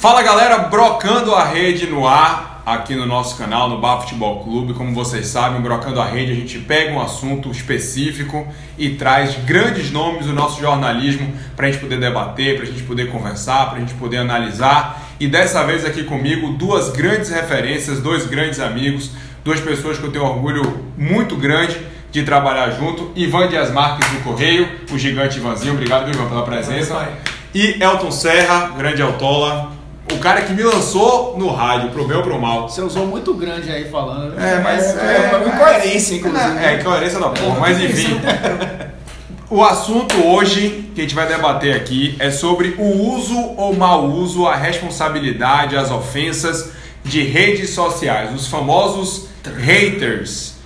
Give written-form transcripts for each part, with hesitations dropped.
Fala galera, Brocando a Rede no ar, aqui no nosso canal, no Bar Futebol Clube. Como vocês sabem, Brocando a Rede a gente pega um assunto específico e traz grandes nomes do nosso jornalismo para a gente poder debater, para a gente poder conversar, para a gente poder analisar. E dessa vez aqui comigo, duas grandes referências, dois grandes amigos, duas pessoas que eu tenho orgulho muito grande de trabalhar junto. Ivan Dias Marques do Correio, o gigante Ivanzinho, obrigado Ivan pela presença. E Elton Serra, grande Autola, o cara que me lançou no rádio, pro bem ou pro mal. Você usou muito grande aí falando. Mas incoerência, inclusive. Incoerência da porra, mas enfim. O assunto hoje que a gente vai debater aqui é sobre o uso ou mau uso, a responsabilidade, as ofensas de redes sociais, os famosos haters,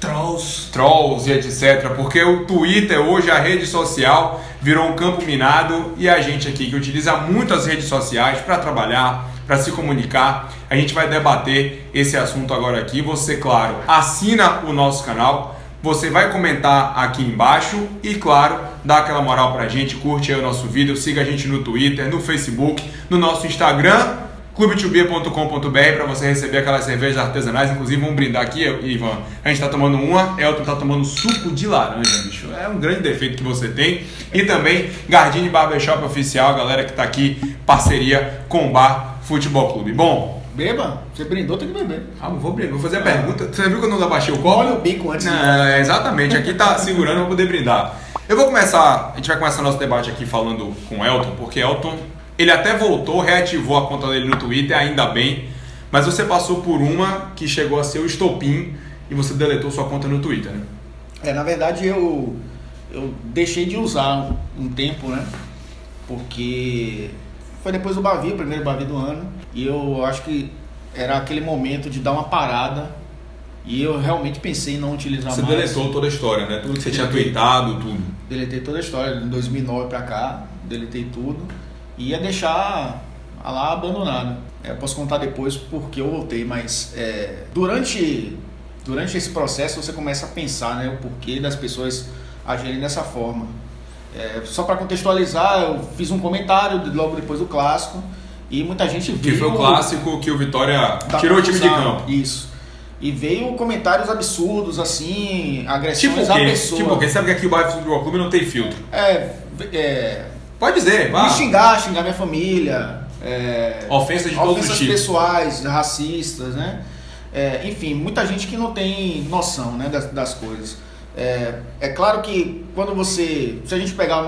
trolls e etc. Porque o Twitter hoje, a rede social, virou um campo minado e a gente aqui que utiliza muito as redes sociais para trabalhar, para se comunicar, a gente vai debater esse assunto agora aqui. Você, claro, assina o nosso canal, você vai comentar aqui embaixo e, claro, dá aquela moral pra gente, curte aí o nosso vídeo, siga a gente no Twitter, no Facebook, no nosso Instagram, clubetobia.com.br, para você receber aquelas cervejas artesanais. Inclusive, vamos brindar aqui, Ivan. A gente tá tomando uma, Elton tá tomando suco de laranja, bicho. É um grande defeito que você tem. E também Gardini Barbershop Oficial, a galera que tá aqui, parceria com o Bar Futebol Clube. Bom, Beba, você brindou, tem que beber. Não vou brindar, vou fazer a pergunta. Você viu que eu não abaixei o copo? Olha o bico antes. Exatamente, aqui tá segurando para poder brindar. Eu vou começar, a gente vai começar nosso debate aqui falando com o Elton, porque Elton, ele até voltou, reativou a conta dele no Twitter, ainda bem, mas você passou por uma que chegou a ser o estopim e você deletou sua conta no Twitter, né? Na verdade eu deixei de usar um tempo, né? Porque foi depois do Bavi, o primeiro Bavi do ano, e eu acho que era aquele momento de dar uma parada e eu realmente pensei em não utilizar mais. Você deletou toda a história, né? Tudo que você tinha tweetado, tudo. Deletei toda a história, de 2009 pra cá, deletei tudo e ia deixar lá abandonado. Eu posso contar depois porque eu voltei, mas durante esse processo você começa a pensar, né, o porquê das pessoas agirem dessa forma. Só para contextualizar, eu fiz um comentário logo depois do clássico e muita gente viu. Que foi o clássico que o Vitória tirou o time de campo. Isso. E veio comentários absurdos, assim, agressões à pessoa. Tipo, quem sabe que aqui o Bar Futebol Clube não tem filtro. Pode dizer, vá. Me xingar minha família. Ofensas de todos os tipos. Pessoais, racistas, né? Enfim, muita gente que não tem noção, né, das coisas. É claro que quando se a gente pegar o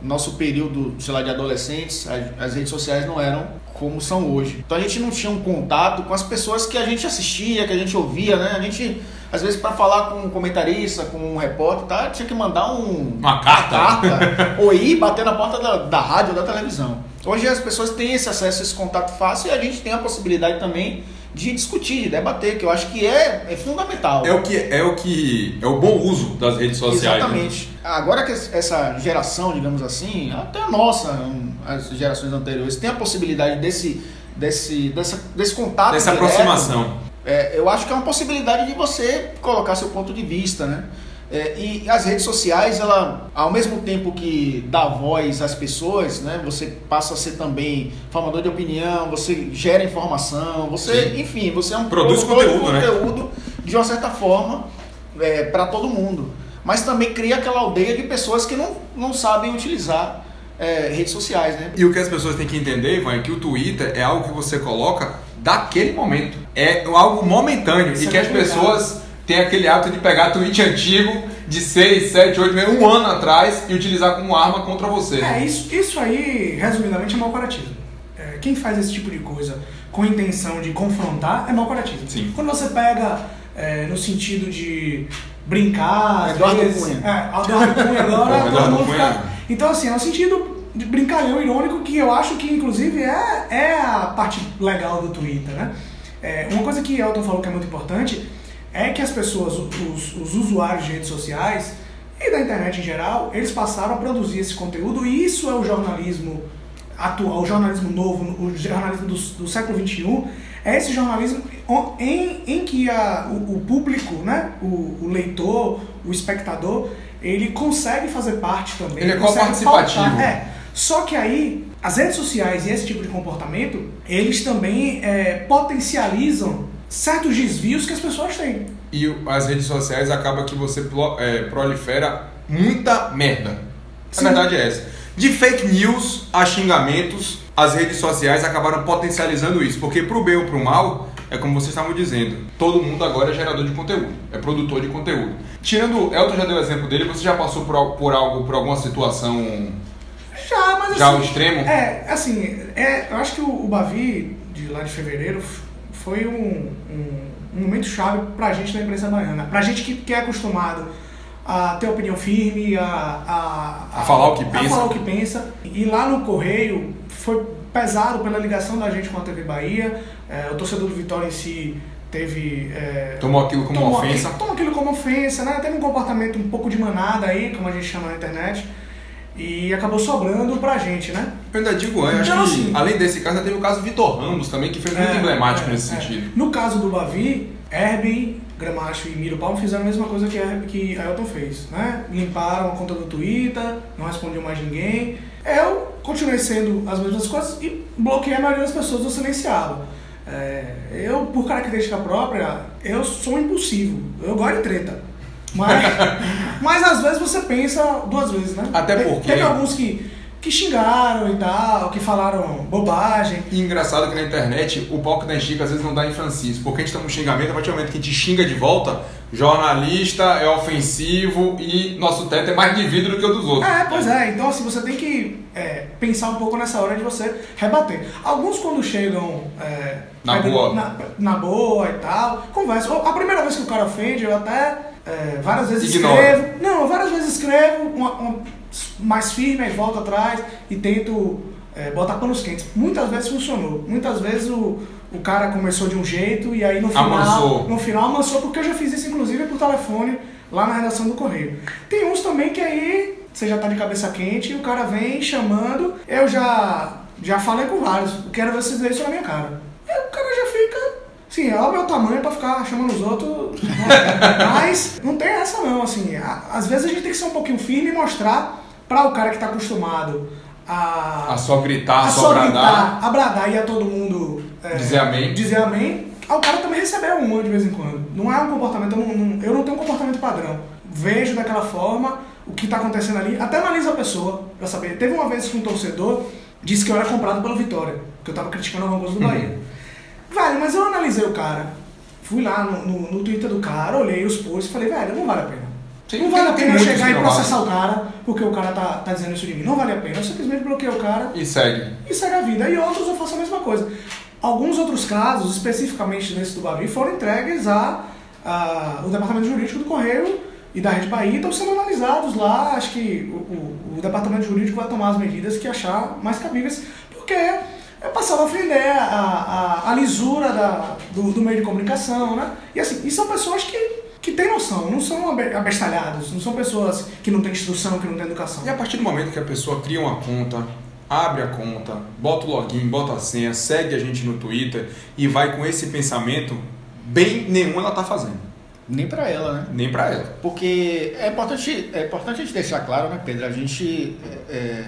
nosso período, sei lá, de adolescentes, as redes sociais não eram como são hoje. Então a gente não tinha um contato com as pessoas que a gente assistia, que a gente ouvia, né? A gente, às vezes, para falar com um comentarista, com um repórter, tá, tinha que mandar uma carta ou ir bater na porta da rádio ou da televisão. Hoje as pessoas têm esse acesso, esse contato fácil, e a gente tem a possibilidade também de discutir, de debater, que eu acho que é fundamental. É o bom uso das redes sociais. Exatamente. Né? Agora que essa geração, digamos assim, até a nossa, as gerações anteriores, tem a possibilidade desse contato, dessa direto, aproximação. Eu acho que é uma possibilidade de você colocar seu ponto de vista, né? E as redes sociais, ela, ao mesmo tempo que dá voz às pessoas, né, você passa a ser também formador de opinião, você gera informação, enfim, você é um produz conteúdo, né? De uma certa forma para todo mundo. Mas também cria aquela aldeia de pessoas que não sabem utilizar redes sociais, né? E o que as pessoas têm que entender, Ivan, é que o Twitter é algo que você coloca daquele momento. É algo momentâneo. E que as pessoas tem aquele hábito de pegar tweet antigo de 6, 7, 8 meses, um ano atrás e utilizar como arma contra você. Isso aí, resumidamente, é mau caratismo. Quem faz esse tipo de coisa com intenção de confrontar é mau caratismo. Sim. Quando você pega no sentido de brincar, Eduardo Cunha. Eduardo Cunha agora, todo mundo fica... Então, assim, é um sentido de brincalhão irônico que eu acho que, inclusive, é a parte legal do Twitter, né? Uma coisa que Elton falou que é muito importante é que as pessoas, os usuários de redes sociais e da internet em geral, eles passaram a produzir esse conteúdo, e isso é o jornalismo atual, o jornalismo novo, o jornalismo do século XXI, é esse jornalismo em que o público, né, o leitor, o espectador, ele consegue fazer parte também. Ele é co-participativo. Só que aí, as redes sociais e esse tipo de comportamento, eles também potencializam certos desvios que as pessoas têm. E as redes sociais acaba que você prolifera muita merda. A verdade é essa. De fake news a xingamentos, as redes sociais acabaram potencializando isso. Porque pro bem ou pro mal, é como vocês estavam dizendo, todo mundo agora é gerador de conteúdo, é produtor de conteúdo. Tirando, Elton já deu o exemplo dele, você já passou por alguma situação... Já, mas já assim, ao extremo? Eu acho que o Bavi, lá de fevereiro, foi um momento chave pra gente da imprensa baiana. Pra gente que é acostumado a ter opinião firme, a falar o que pensa. A falar o que pensa. E lá no Correio foi pesado pela ligação da gente com a TV Bahia. O torcedor do Vitória em si teve... tomou aquilo como uma ofensa. Tomou aquilo como ofensa, né? Teve um comportamento um pouco de manada aí, como a gente chama na internet. E acabou sobrando pra gente, né? Eu ainda digo, eu acho que além desse caso, teve o caso Vitor Ramos também, que foi muito emblemático nesse sentido. No caso do Bavi, Herbie, Gramacho e Miro Palma fizeram a mesma coisa que a Elton fez, né? Limparam a conta do Twitter, não respondiam mais ninguém. Eu continuei sendo as mesmas coisas e bloqueei a maioria das pessoas, eu silenciava. Eu, por característica própria, eu sou impulsivo, eu gosto de treta. Mas às vezes você pensa duas vezes, né? Até porque... Teve alguns que xingaram e tal, que falaram bobagem. E engraçado que na internet o palco da Chica às vezes não dá em Francisco, porque a gente toma um xingamento, a partir do momento que a gente xinga de volta, jornalista é ofensivo e nosso teto é mais de vidro do que o dos outros. Pois é, então assim, você tem que pensar um pouco nessa hora de você rebater. Alguns quando chegam na boa e tal, conversa. A primeira vez que o cara ofende, eu até várias vezes escrevo mais firme, aí volto atrás e tento botar panos quentes. Muitas vezes funcionou. Muitas vezes o cara começou de um jeito e aí no final amansou, porque eu já fiz isso inclusive por telefone lá na redação do Correio. Tem uns também que aí você já tá de cabeça quente e o cara vem chamando, eu já falei com vários, eu quero ver vocês verem isso na minha cara. Aí o cara já fica... Sim, é o meu tamanho pra ficar chamando os outros, mas não tem essa não, assim, às vezes a gente tem que ser um pouquinho firme e mostrar pra o cara que tá acostumado a só gritar, a bradar e a todo mundo dizer amém, o cara também receber uma de vez em quando. Não é um comportamento, eu não tenho um comportamento padrão. Vejo daquela forma o que tá acontecendo ali, até analiso a pessoa pra saber. Teve uma vez que um torcedor disse que eu era comprado pelo Vitória, que eu tava criticando alguma coisa do Bahia. Velho, mas eu analisei o cara, fui lá no Twitter do cara, olhei os posts e falei, velho, não vale a pena. Não vale a pena eu chegar e processar o cara porque o cara tá dizendo isso de mim. Não vale a pena. Eu simplesmente bloqueio o cara e segue a vida. E outros eu faço a mesma coisa. Alguns outros casos, especificamente nesse do Bavi, foram entregues o departamento jurídico do Correio e da Rede Bahia, estão sendo analisados lá. Acho que o departamento jurídico vai tomar as medidas que achar mais cabíveis, porque passava a ofender a lisura do meio de comunicação, né? E assim, e são pessoas que têm noção, não são abestalhados, não são pessoas que não têm instrução, que não têm educação. E a partir do momento que a pessoa cria uma conta, abre a conta, bota o login, bota a senha, segue a gente no Twitter e vai com esse pensamento, bem nenhum ela tá fazendo. Nem pra ela, né? Nem pra ela. Porque é importante a gente deixar claro, né, Pedro?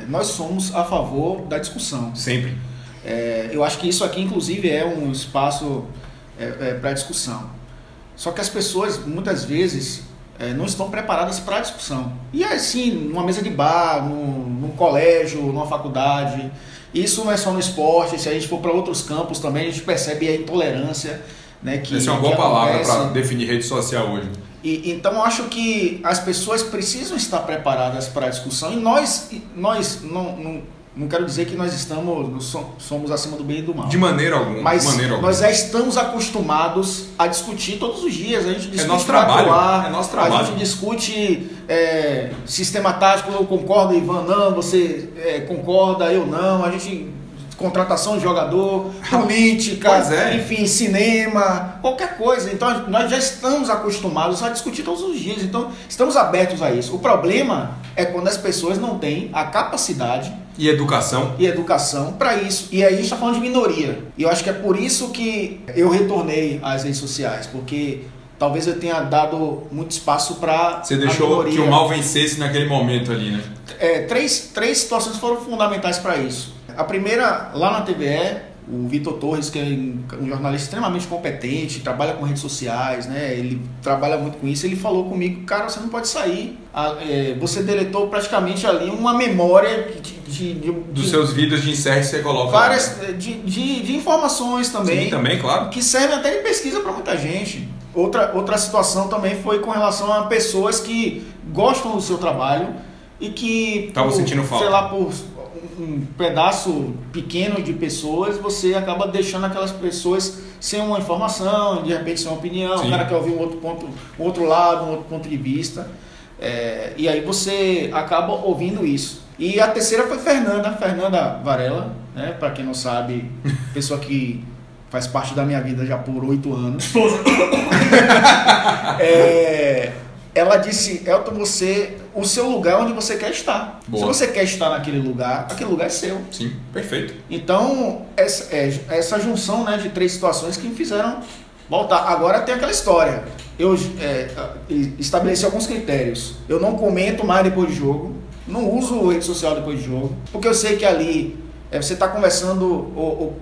Nós somos a favor da discussão. Sempre. Eu acho que isso aqui, inclusive, é um espaço para discussão. Só que as pessoas, muitas vezes, não estão preparadas para a discussão. E é assim, numa mesa de bar, num colégio, numa faculdade. Isso não é só no esporte, se a gente for para outros campos também, a gente percebe a intolerância. Né, essa é uma boa palavra para definir rede social hoje. Então, eu acho que as pessoas precisam estar preparadas para a discussão e nós não quero dizer que nós somos acima do bem e do mal. De maneira alguma. Mas nós já estamos acostumados a discutir todos os dias. A gente discute nosso trabalho. A gente discute sistema tático, eu concordo, Ivan, não, você concorda, eu não. A gente... contratação de jogador, política, enfim, cinema, qualquer coisa. Então, nós já estamos acostumados a discutir todos os dias. Então, estamos abertos a isso. O problema é quando as pessoas não têm a capacidade e educação para isso. E aí a gente está falando de minoria. E eu acho que é por isso que eu retornei às redes sociais, porque talvez eu tenha dado muito espaço para Você deixou que o mal vencesse naquele momento ali, né? Três situações foram fundamentais para isso. A primeira, lá na TVE, o Vitor Torres, que é um jornalista extremamente competente, trabalha com redes sociais, né? Ele trabalha muito com isso. Ele falou comigo, cara, você não pode sair. Você deletou praticamente ali uma memória dos seus vídeos de insert que você coloca. Várias de informações também. Sim, também, claro. Que servem até de pesquisa para muita gente. Outra situação também foi com relação a pessoas que gostam do seu trabalho e que... Estavam sentindo falta. Sei lá, por um pedaço pequeno de pessoas, você acaba deixando aquelas pessoas sem uma informação, de repente sem uma opinião. Sim. O cara quer ouvir um outro lado, um outro ponto de vista. E aí você acaba ouvindo isso. E a terceira foi Fernanda Varela, né? Para quem não sabe, pessoa que faz parte da minha vida já por 8 anos. Esposa. Ela disse, Elton, o seu lugar é onde você quer estar. Boa. Se você quer estar naquele lugar, aquele lugar é seu. Sim, perfeito. Então, essa junção, né, de 3 situações que me fizeram voltar. Agora tem aquela história. Eu estabeleci alguns critérios. Eu não comento mais depois de jogo. Não uso rede social depois de jogo. Porque eu sei que ali você está conversando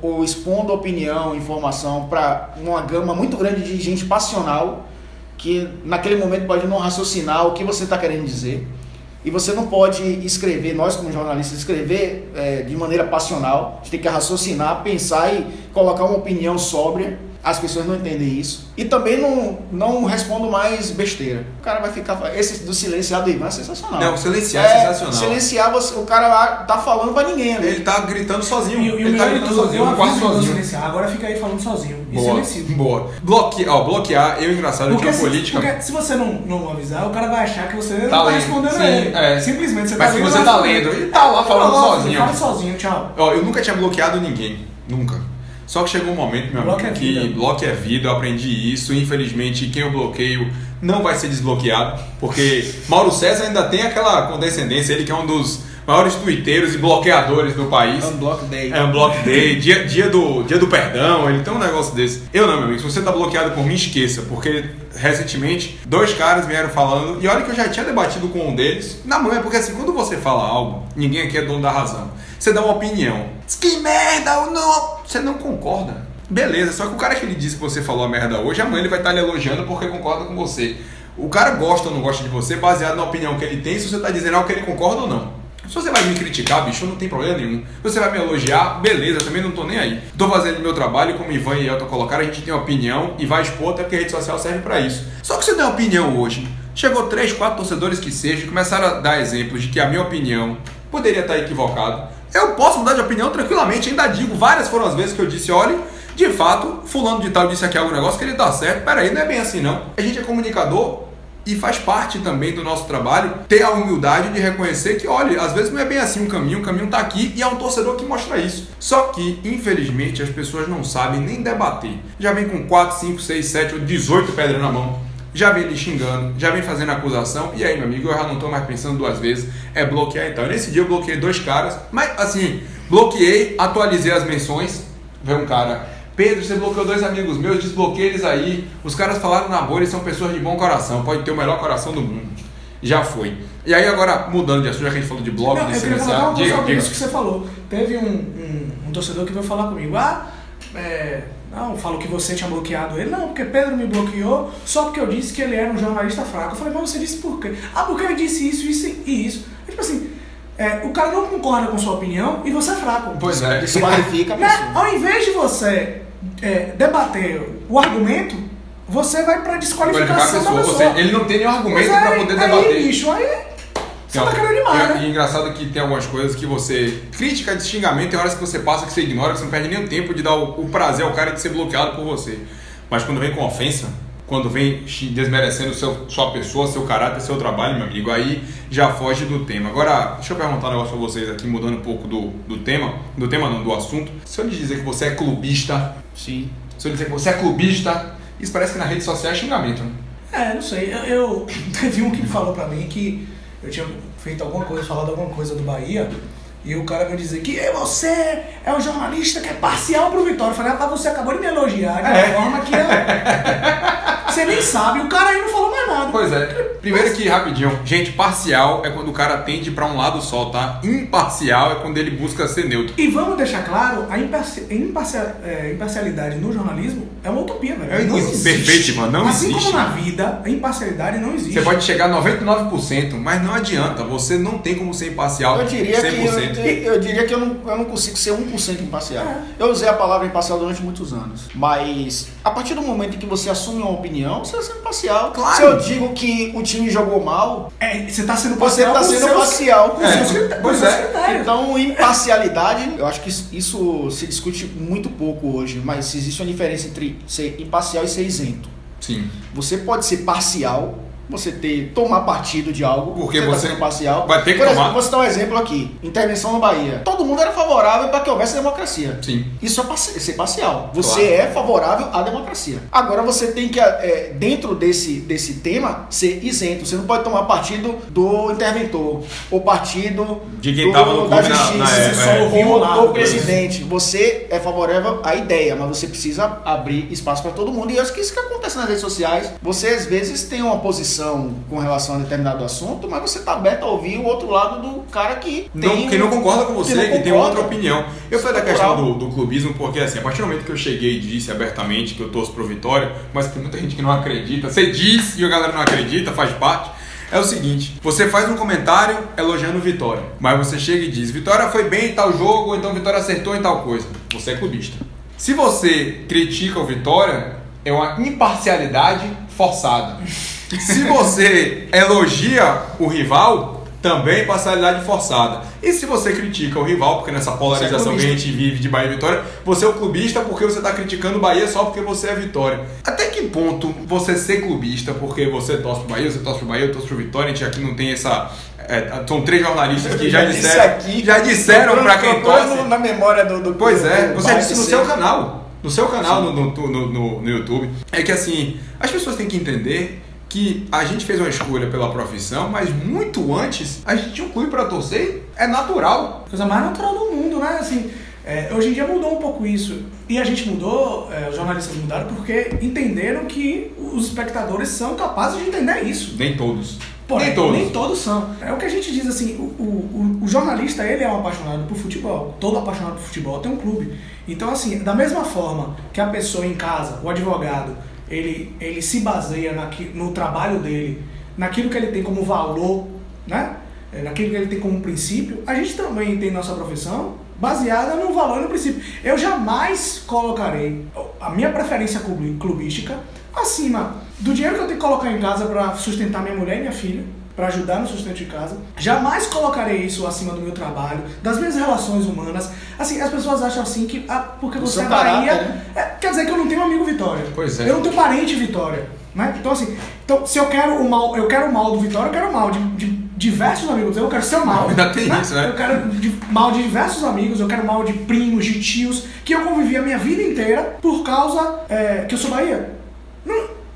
ou expondo opinião, informação para uma gama muito grande de gente passional que naquele momento pode não raciocinar o que você está querendo dizer. E você não pode escrever, nós como jornalistas, escrever de maneira passional. A gente tem que raciocinar, pensar e colocar uma opinião sóbria. As pessoas não entendem isso. E também não respondo mais besteira. O cara vai ficar... Esse do silenciar do Ivan é sensacional. Não, silenciar é sensacional. Silenciar, o cara tá falando pra ninguém ali. Ele tá gritando sozinho. Ele tá gritando sozinho, quase sozinho. Silenciar. Agora fica aí falando sozinho. E silenciado. Boa. Bloquear, engraçado, porque tinha política... Porque se você não avisar, o cara vai achar que você não tá respondendo ele. Simplesmente você tá lendo. Mas se você tá lendo, ele tá lá falando sozinho. Fala sozinho, tchau. Eu nunca tinha bloqueado ninguém. Nunca. Só que chegou um momento, meu amigo, que bloque é vida, eu aprendi isso. Infelizmente, quem eu bloqueio não vai ser desbloqueado, porque Mauro César ainda tem aquela condescendência, ele que é um dos maiores tuiteiros e bloqueadores do país. Unblock Day. Unblock Day, dia do perdão, ele tem um negócio desse. Eu não, meu amigo, se você tá bloqueado por mim, esqueça, porque recentemente 2 caras vieram falando, e olha que eu já tinha debatido com um deles, na manhã, porque assim, quando você fala algo, ninguém aqui é dono da razão. Você dá uma opinião. Que merda, ou não? Você não concorda. Beleza, só que o cara que ele disse que você falou a merda hoje, amanhã ele vai estar lhe elogiando porque concorda com você. O cara gosta ou não gosta de você baseado na opinião que ele tem, se você está dizendo algo que ele concorda ou não. Se você vai me criticar, bicho, não tem problema nenhum. Se você vai me elogiar, beleza, também não tô nem aí. Tô fazendo meu trabalho, como Ivan e Elton colocaram, a gente tem uma opinião e vai expor, até porque a rede social serve para isso. Só que você tem uma opinião hoje, chegou 3, 4 torcedores que seja, começaram a dar exemplos de que a minha opinião poderia estar equivocada. Eu posso mudar de opinião tranquilamente, ainda digo, várias foram as vezes que eu disse, olha, de fato, fulano de tal disse aqui algum negócio que ele tá certo, peraí, não é bem assim não. A gente é comunicador e faz parte também do nosso trabalho ter a humildade de reconhecer que, olha, às vezes não é bem assim o caminho tá aqui e é um torcedor que mostra isso. Só que, infelizmente, as pessoas não sabem nem debater. Já vem com 4, 5, 6, 7 ou 18 pedras na mão. Já vem lhe xingando, já vem fazendo acusação. E aí, meu amigo, eu já não tô mais pensando 2 vezes. É bloquear então. Nesse dia eu bloqueei 2 caras. Mas, assim, bloqueei, atualizei as menções. Veio um cara, Pedro, você bloqueou 2 amigos meus, desbloqueei eles aí. Os caras falaram na boa, eles são pessoas de bom coração. Pode ter o melhor coração do mundo. Já foi. E aí agora, mudando de assunto, já que a gente falou de blog, de silenciar. Diga. Isso que você falou. Teve um torcedor que veio falar comigo. Não, falou que você tinha bloqueado ele. Não, porque Pedro me bloqueou só porque eu disse que ele era um jornalista fraco. Eu falei, mas você disse por quê? Porque ele disse isso e isso. É tipo assim, o cara não concorda com sua opinião e você é fraco. Pois é, isso qualifica a pessoa. Ao invés de você debater o argumento, você vai pra desqualificação da pessoa. Ele não tem nenhum argumento pra poder debater. Aí, bicho, você tá querendo demais, né? E engraçado que tem algumas coisas que você... Crítica de xingamento, tem horas que você passa que você ignora, que você não perde nem o tempo de dar o prazer ao cara de ser bloqueado por você. Mas quando vem com ofensa, quando vem desmerecendo sua pessoa, seu caráter, seu trabalho, meu amigo, aí já foge do tema. Agora, deixa eu perguntar um negócio pra vocês aqui, mudando um pouco do assunto. Se eu lhe dizer que você é clubista... Sim. Se eu lhe dizer que você é clubista, isso parece que na rede social é xingamento, né? Não sei. Eu teve um que me falou pra mim que eu tinha feito alguma coisa, falado alguma coisa do Bahia, e o cara me dizer que você é um jornalista que é parcial pro Vitória. Eu falei, você acabou de me elogiar de uma forma que eu... Você nem sabe, o cara aí não falou mais nada. Pois é. Primeiro que, rapidinho, gente, parcial é quando o cara tende pra um lado só, tá? Imparcial é quando ele busca ser neutro. E vamos deixar claro, a imparcialidade no jornalismo é uma utopia, velho. Não existe. Perfeito, mano. Não assim existe. como na vida, a imparcialidade não existe. Você pode chegar a 99%, mas não adianta. Você não tem como ser imparcial. Eu diria que eu não consigo ser 1% imparcial. Eu usei a palavra imparcial durante muitos anos. Mas a partir do momento em que você assume uma opinião, você é imparcial. Claro. Se eu digo que o time jogou mal, você está sendo você parcial. está sendo parcial com seus Pois é. Então, imparcialidade, eu acho que isso se discute muito pouco hoje, mas existe uma diferença entre ser imparcial e ser isento. Sim. Você pode ser parcial, você tomar partido de algo, porque você tá sendo parcial. vai ter que Por tomar. exemplo, vou citar um exemplo aqui. Intervenção no Bahia. Todo mundo era favorável para que houvesse democracia. Sim. Isso é ser parcial. Você Claro. é favorável à democracia. Agora você tem que, dentro desse tema, ser isento. Você não pode tomar partido do interventor, ou partido de quem estava no da clube justiça, ouviu lá, ou presidente. Você é favorável à ideia, mas você precisa abrir espaço para todo mundo. E eu acho que isso que acontece nas redes sociais. Você às vezes tem uma posição com relação a determinado assunto, mas você está aberto a ouvir o outro lado do cara que não concorda com você, que tem outra opinião. Eu falei da questão do clubismo porque, assim, a partir do momento que eu cheguei e disse abertamente que eu torço pro Vitória, mas tem muita gente que não acredita, você diz e a galera não acredita, faz parte. É o seguinte, você faz um comentário elogiando Vitória, mas você chega e diz, Vitória foi bem em tal jogo, ou então Vitória acertou em tal coisa. Você é clubista. Se você critica o Vitória, é uma imparcialidade forçada. Se você elogia o rival, também é imparcialidade forçada. E se você critica o rival, porque nessa polarização que a gente vive de Bahia e Vitória, você é o clubista porque você está criticando o Bahia só porque você é Vitória. Até que ponto você ser clubista porque você torce pro Bahia, você torce pro Bahia, eu torço pro Vitória, a gente aqui não tem essa... são 3 jornalistas que já disseram para quem torce. Na memória do Pois é, você disse no seu canal. No seu canal no YouTube. É que assim, as pessoas têm que entender que a gente fez uma escolha pela profissão, mas muito antes a gente tinha um clube para torcer, é natural. Coisa mais natural do mundo, né? Assim, hoje em dia mudou um pouco isso. E a gente mudou, os jornalistas mudaram porque entenderam que os espectadores são capazes de entender isso. Nem todos. Porém, nem todos são. É o que a gente diz assim, o jornalista, ele é um apaixonado por futebol. Todo apaixonado por futebol tem um clube. Então, assim, da mesma forma que a pessoa em casa, o advogado, ele se baseia no trabalho dele, naquilo que ele tem como valor, né? Naquilo que ele tem como princípio, a gente também tem nossa profissão baseada no valor e no princípio. Eu jamais colocarei a minha preferência clubística acima do dinheiro que eu tenho que colocar em casa para sustentar minha mulher e minha filha, para ajudar no sustento de casa. Jamais colocarei isso acima do meu trabalho, das minhas relações humanas. Assim, as pessoas acham assim que porque você é Bahia, né? Quer dizer que eu não tenho amigo Vitória. Pois é. Eu não tenho parente Vitória, né? Então assim, se eu quero o mal do Vitória, eu quero o mal de diversos amigos. Eu quero seu mal. Ainda tem isso, né? Eu quero mal de diversos amigos, eu quero mal de primos, de tios, que eu convivi a minha vida inteira por causa que eu sou Bahia.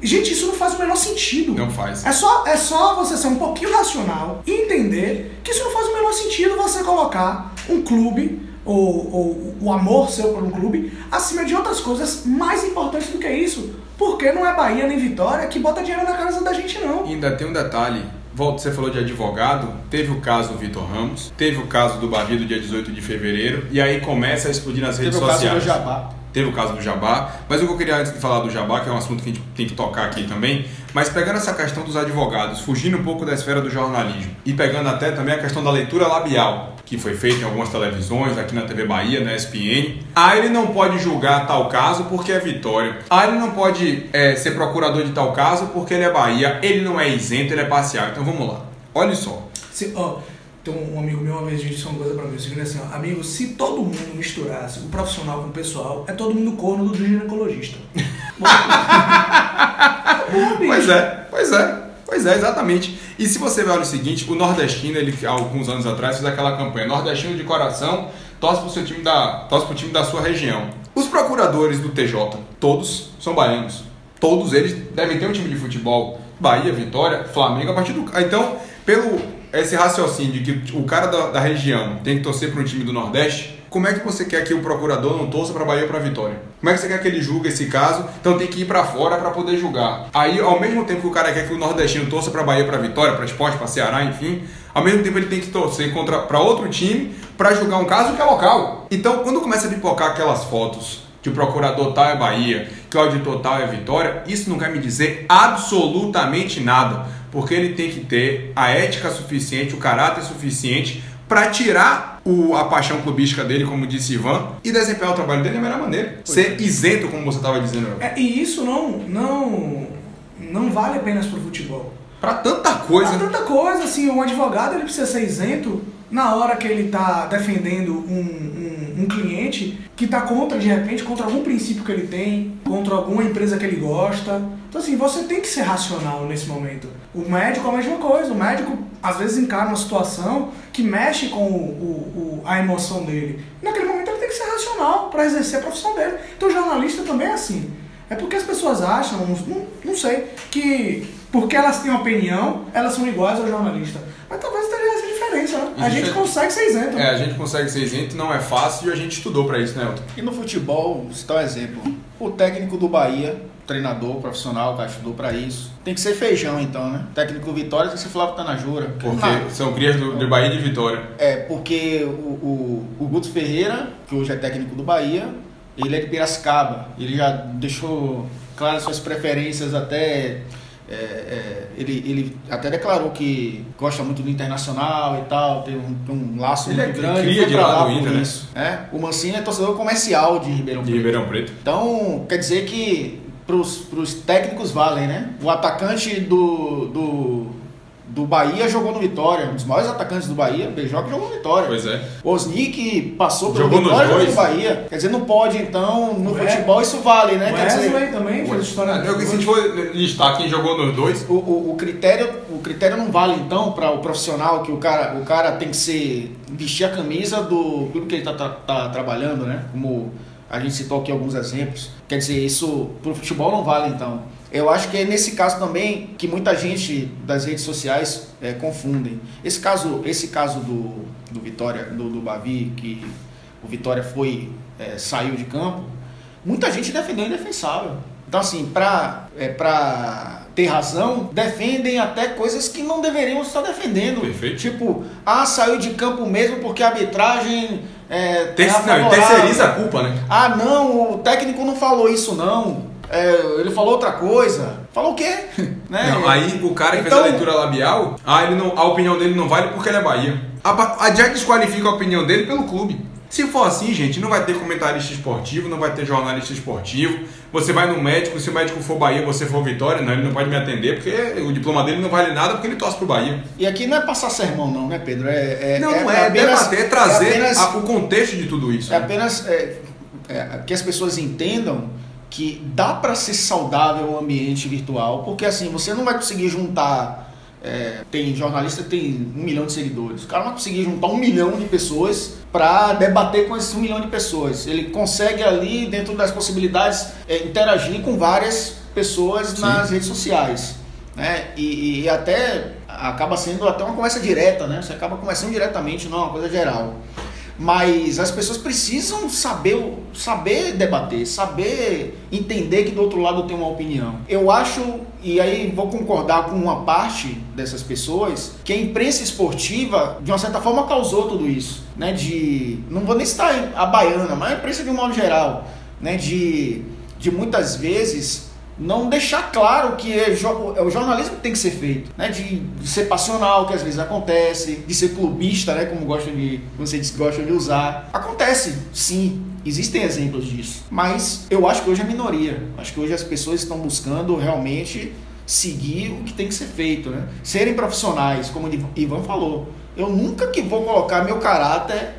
Gente, isso não faz o menor sentido. Não faz. É só você ser um pouquinho racional e entender que isso não faz o menor sentido você colocar um clube ou o amor seu por um clube acima de outras coisas mais importantes do que isso. Porque não é Bahia nem Vitória que bota dinheiro na casa da gente, não. E ainda tem um detalhe. Você falou de advogado, teve o caso do Vitor Ramos, teve o caso do Bavi do dia 18 de fevereiro, e aí começa a explodir nas redes sociais. Teve o caso do Jabá. Teve o caso do Jabá, mas o que eu queria antes de falar do Jabá, que é um assunto que a gente tem que tocar aqui também, mas pegando essa questão dos advogados, fugindo um pouco da esfera do jornalismo e pegando até também a questão da leitura labial, que foi feita em algumas televisões, aqui na TV Bahia, na ESPN. Ele não pode julgar tal caso porque é Vitória. Ele não pode ser procurador de tal caso porque ele é Bahia. Ele não é isento, ele é parcial. Então vamos lá. Olha só. Tem um amigo meu uma vez disse uma coisa pra mim, assim, amigo, se todo mundo misturasse o profissional com o pessoal, é todo mundo corno do ginecologista. Pois é, exatamente. E se você ver o seguinte, o nordestino, ele há alguns anos atrás fez aquela campanha, nordestino de coração, torce pro time da sua região. Os procuradores do TJ, todos são baianos. Todos eles devem ter um time de futebol, Bahia, Vitória, Flamengo, a partir do... Então, esse raciocínio de que o cara da região tem que torcer para um time do Nordeste, como é que você quer que o procurador não torça para Bahia ou para Vitória? Como é que você quer que ele julgue esse caso? Então tem que ir para fora para poder julgar. Aí, ao mesmo tempo que o cara quer que o nordestino torça para Bahia, para Vitória, para Sport, para Ceará, enfim, ao mesmo tempo ele tem que torcer para outro time para julgar um caso que é local. Então, quando começa a pipocar aquelas fotos que o procurador tal é Bahia, que o auditor tal é Vitória, isso não quer me dizer absolutamente nada, porque ele tem que ter a ética suficiente, o caráter suficiente para tirar a paixão clubística dele, como disse Ivan, e desempenhar o trabalho dele da melhor maneira. Ser isento, como você estava dizendo. E isso não vale apenas para o futebol. Para tanta coisa. Para tanta coisa, assim, um advogado ele precisa ser isento na hora que ele está defendendo um cliente que está de repente, contra algum princípio que ele tem, contra alguma empresa que ele gosta. Então, assim, você tem que ser racional nesse momento. O médico é a mesma coisa. O médico, às vezes, encara uma situação que mexe com a emoção dele. E naquele momento, ele tem que ser racional para exercer a profissão dele. Então, o jornalista também é assim. É porque as pessoas acham, não sei, que porque elas têm opinião, elas são iguais ao jornalista. Mas talvez tenha essa diferença, né? A gente consegue ser isento. A gente consegue ser isento, não é fácil e a gente estudou para isso, né, Elton? E no futebol, vou citar um exemplo. O técnico do Bahia, treinador profissional, que estudou para isso, tem que ser Feijão, então, né? O técnico do Vitória tem que ser Flávio Tanajura. Porque são crias de Bahia e de Vitória. Porque o Guto Ferreira, que hoje é técnico do Bahia, ele é de Piracicaba. Ele já deixou claras suas preferências até... ele até declarou que gosta muito do Internacional e tal, tem um laço muito grande. Ele cria de lá do Inter, né? O Mancini é torcedor comercial de Ribeirão Preto. Então, quer dizer que pros técnicos valem, né? O atacante do Bahia jogou no Vitória, um dos maiores atacantes do Bahia, Beijoca jogou no Vitória. Pois é. O Osnick passou pelo Vitória e jogou no Bahia. Quer dizer, não pode, então, no futebol isso vale, né? O Wesley também fez história. Se a gente for listar quem jogou nos dois... O critério não vale, então, para o profissional, que o cara tem que vestir a camisa do clube que ele tá trabalhando, né? Como a gente citou aqui alguns exemplos. Quer dizer, isso pro futebol não vale, então. Eu acho que é nesse caso também que muita gente das redes sociais confundem. Esse caso do Vitória, do Bavi, que o Vitória saiu de campo, muita gente defendeu indefensável. Então, assim, para ter razão, defendem até coisas que não deveriam estar defendendo. Perfeito. Tipo, saiu de campo mesmo porque a arbitragem... terceiriza a culpa, né? Não, o técnico não falou isso, não. Ele falou outra coisa. Falou o quê? Né? Não, aí o cara que fez a leitura labial, a opinião dele não vale porque ele é Bahia. Já desqualifica a opinião dele pelo clube. Se for assim, gente, não vai ter comentarista esportivo, não vai ter jornalista esportivo. Você vai no médico, se o médico for Bahia, você for Vitória, não, ele não pode me atender, porque o diploma dele não vale nada, porque ele torce pro Bahia. E aqui não é passar sermão, não, né, Pedro? Não é debater, é trazer o contexto de tudo isso. É apenas que as pessoas entendam que dá para ser saudável o ambiente virtual, porque assim, você não vai conseguir juntar... tem jornalista que tem 1 milhão de seguidores. O cara não vai conseguir juntar 1 milhão de pessoas para debater com esses 1 milhão de pessoas. Ele consegue ali, dentro das possibilidades, interagir com várias pessoas nas redes sociais, né? E até acaba sendo até uma conversa direta, né? Você acaba conversando diretamente, não é uma coisa geral. Mas as pessoas precisam saber debater, saber entender que do outro lado tem uma opinião. Eu acho, e aí vou concordar com uma parte dessas pessoas, que a imprensa esportiva, de uma certa forma, causou tudo isso, né? Não vou nem citar a baiana, mas a imprensa de um modo geral, né? De muitas vezes não deixar claro que é o jornalismo que tem que ser feito, né? De ser passional, que às vezes acontece, de ser clubista, né? Como vocês gostam de usar. Acontece, sim. Existem exemplos disso. Mas eu acho que hoje é minoria. Acho que hoje as pessoas estão buscando realmente seguir o que tem que ser feito, né? Serem profissionais, como o Ivan falou. Eu nunca que vou colocar meu caráter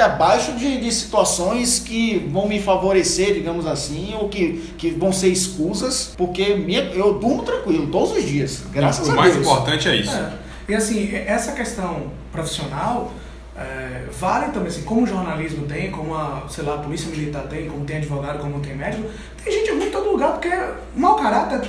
abaixo de situações que vão me favorecer, digamos assim, ou que vão ser escusas, porque eu durmo tranquilo todos os dias, graças a Deus. O mais importante é isso. E assim, essa questão profissional vale também, assim, como o jornalismo tem, como a polícia militar tem, como tem advogado, como tem médico, tem gente ruim em todo lugar, porque mau caráter